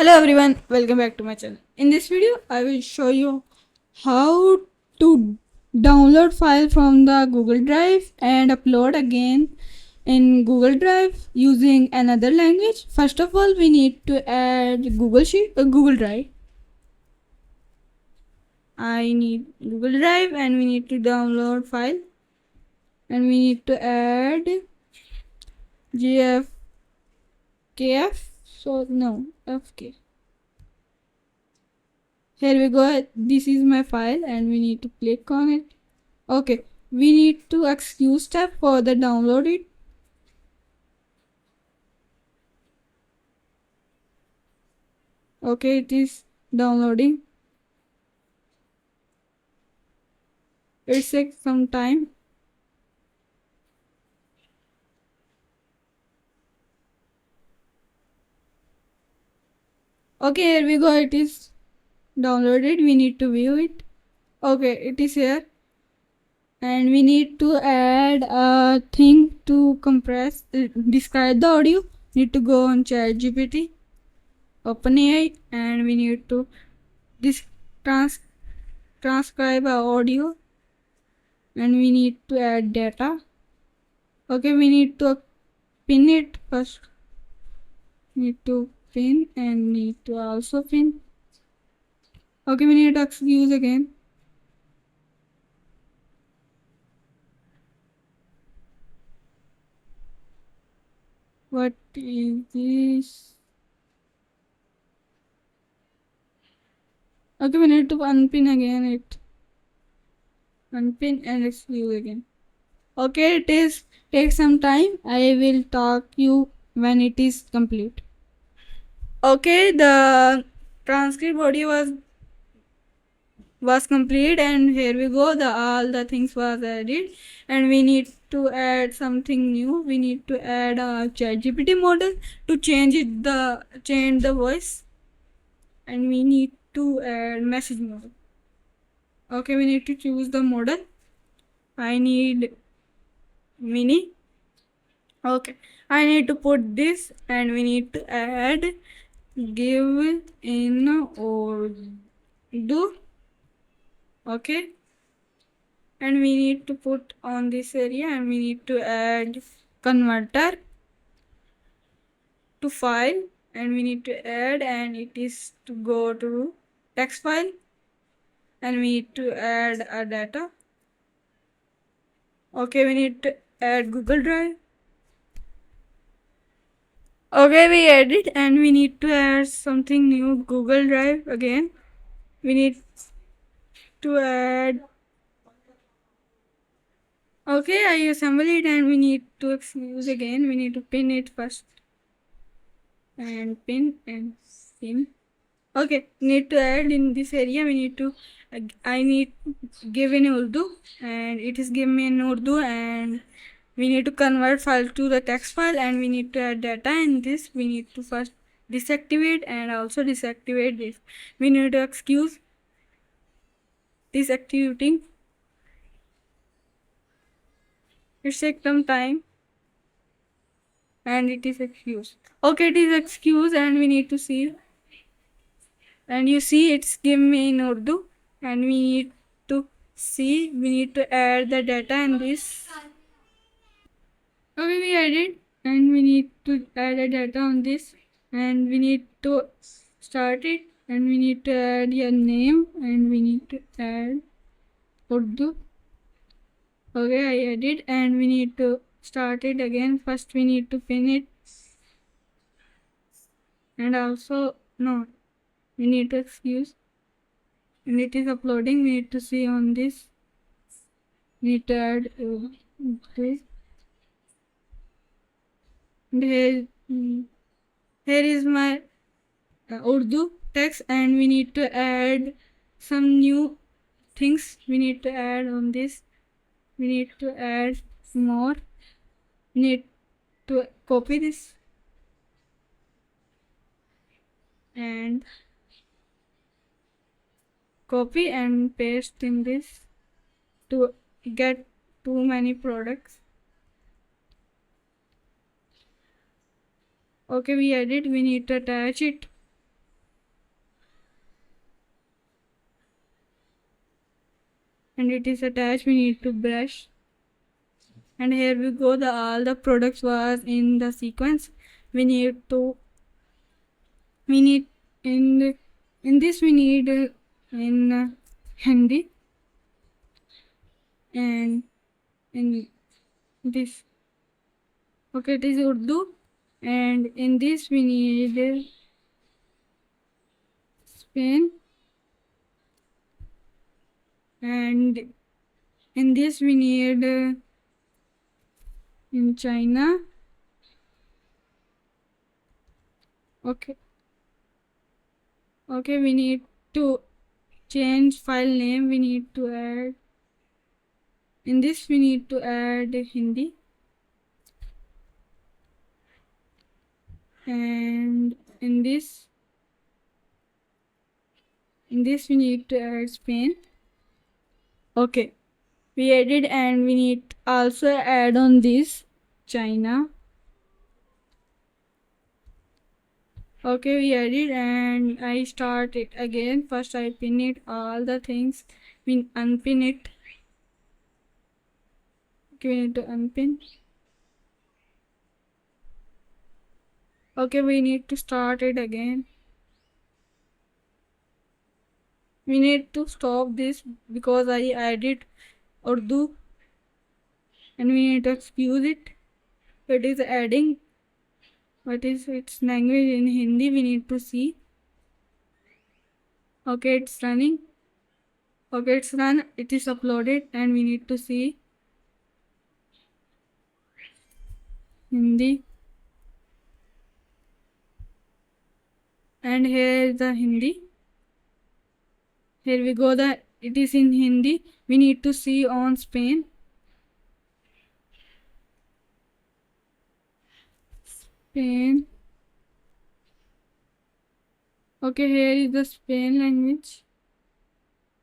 Hello everyone, welcome back to my channel. In this video, I will show you how to download file from the Google Drive and upload again in Google Drive using another language. First of all, we need to add Google Drive. I need Google Drive and we need to download file and we need to add GFKF. FK. Here we go. This is my file and we need to click on it. Okay, we need to excuse step for the download it. Okay, it is downloading. It takes some time. Okay, here we go. It is downloaded. We need to view it. Okay, it is here. And we need to add a thing to compress, describe the audio. Need to go on ChatGPT, OpenAI, and we need to transcribe our audio. And we need to add data. Okay, we need to pin it first. Need to pin and need to also pin. Okay, we need to excuse again. What is this? Okay, we need to unpin again it. Unpin and excuse again. Okay, it is take some time. I will talk you when it is complete. Okay, the transcript audio was complete and here we go. All the things was added and we need to add something new. We need to add a ChatGPT model to change the voice, and we need to add message model. Okay, we need to choose the model. I need mini. Okay, I need to put this and we need to add give in or do. Okay, and we need to put on this area and we need to add converter to file and we need to add, and it is to go to text file and we need to add a data. Okay, we need to add Google Drive. Okay, we added and we need to add something new, Google Drive again. We need to add. Okay, I assemble it and we need to excuse again. We need to pin it first and pin and pin. Okay, need to add in this area. We need to I need give in Urdu and it is given in Urdu, and we need to convert file to the text file and we need to add data in this. We need to first deactivate and also deactivate this. We need to excuse deactivating. It takes some time and it is excused. Okay, it is excused and we need to see, and you see it's given me in Urdu and we need to see, we need to add the data in this. Okay, we added and we need to add the data on this and we need to start it and we need to add your name and we need to add Urdu. Okay, I added and we need to start it again. First we need to pin it and also no, we need to excuse, and it is uploading. We need to see on this. We need to add this. And here is my Urdu text and we need to add some new things. We need to add on this. We need to add more. We need to copy this and copy and paste in this to get too many products. Okay, we added. We need to attach it and it is attached. We need to brush, and here we go. The all the products was in the sequence. We need to we need in this we need in Hindi, and in this, okay, it is Urdu, and in this we need Spain, and in this we need in China. Okay, we need to change file name. We need to add in this, we need to add Hindi, and in this we need to add Spain. Okay, we added, and we need also add on this China. Okay, we added, and I start it again. First I pin it all the things, we unpin it. Okay, we need to unpin. Okay, we need to start it again. We need to stop this because I added Urdu, and we need to excuse it. It is adding what is its language in Hindi. We need to see. Okay, it's running. Okay, it's run. It is uploaded, and we need to see Hindi. And here is the Hindi. Here we go. It is in Hindi. We need to see on Spain. Spain. Okay, here is the Spain language.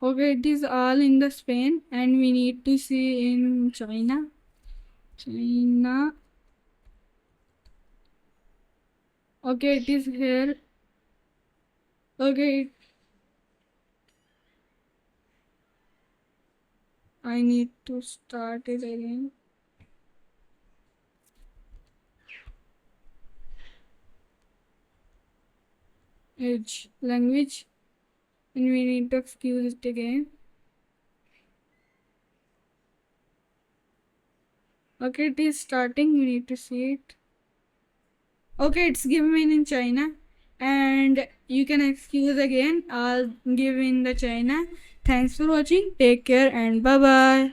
Okay, it is all in the Spain, and we need to see in China. China. Okay, it is here. Okay, I need to start it again. Edge language, and we need to excuse it again. Okay, it is starting. We need to see it. Okay, it's given in China, and you can excuse again. I'll give in the China. Thanks for watching. Take care, and bye bye.